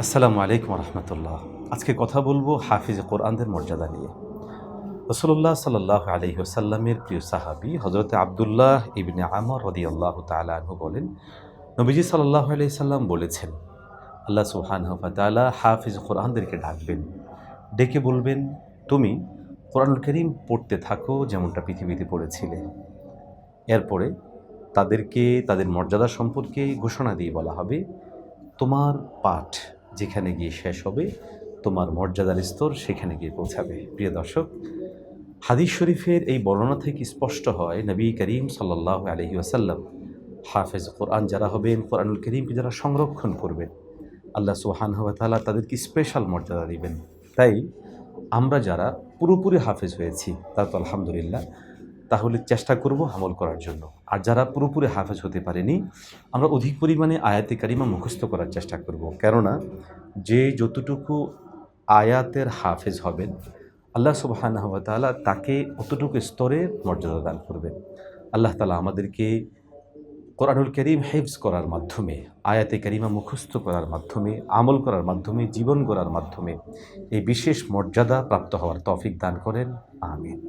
আসসালামু আলাইকুম রহমতুল্লাহ। আজকে কথা বলবো হাফিজ কোরআনদের মর্যাদা নিয়ে। রাসূলুল্লাহ সাল্লাল্লাহু আলাইহি ওয়াসাল্লামের প্রিয় সাহাবী হযরত আব্দুল্লাহ ইবনে আমর রাদিয়াল্লাহু তাআলা আনহু বলেন, নবীজি সাল্লাল্লাহু আলাইহি সাল্লাম বলেছেন, আল্লাহ সুবহানাহু ওয়া তাআলা হাফিজ কোরআনদেরকে ডাকবেন, ডেকে বলবেন, তুমি কোরআনুল কারীম পড়তে থাকো যেমনটা পৃথিবীতে পড়েছিলে। এরপরে তাদেরকে তাদের মর্যাদা সম্পর্কে ঘোষণা দিয়ে বলা হবে, তোমার পাঠ যেখানে গিয়ে শেষ হবে, তোমার মর্যাদার স্তর সেখানে গিয়ে পৌঁছাবে। প্রিয় দর্শক, হাদিস শরীফের এই বর্ণনা থেকে স্পষ্ট হয়, নবী করিম সাল্লাল্লাহু আলাইহি ওয়াসাল্লাম হাফেজ কোরআন যারা হবেন, কোরআনুল কারীমকে যারা সংরক্ষণ করবেন, আল্লাহ সুবহানাহু ওয়া তাআলা তাদেরকে স্পেশাল মর্যাদা দিবেন। তাই আমরা যারা পুরোপুরি হাফেজ হয়েছি তারা তো আলহামদুলিল্লাহ, তাহলে চেষ্টা করব আমল করার জন্য। আর যারা পুরোপুরি হাফেজ হতে পারেনি, আমরা অধিক পরিমাণে আয়াতে কারিমা মুখস্থ করার চেষ্টা করব। কেননা যে যতটুকু আয়াতের হাফেজ হবেন, আল্লাহ সুবহানাহু ওয়া তাআলা তাকে অতটুকু স্তরের মর্যাদা দান করবেন। আল্লাহ তাআলা আমাদেরকে কোরআনুল কারীম হিফজ করার মাধ্যমে, আয়াতে কারিমা মুখস্থ করার মাধ্যমে, আমল করার মাধ্যমে, জীবন গড়ার মাধ্যমে এই বিশেষ মর্যাদা প্রাপ্ত হওয়ার তৌফিক দান করেন। আমিন।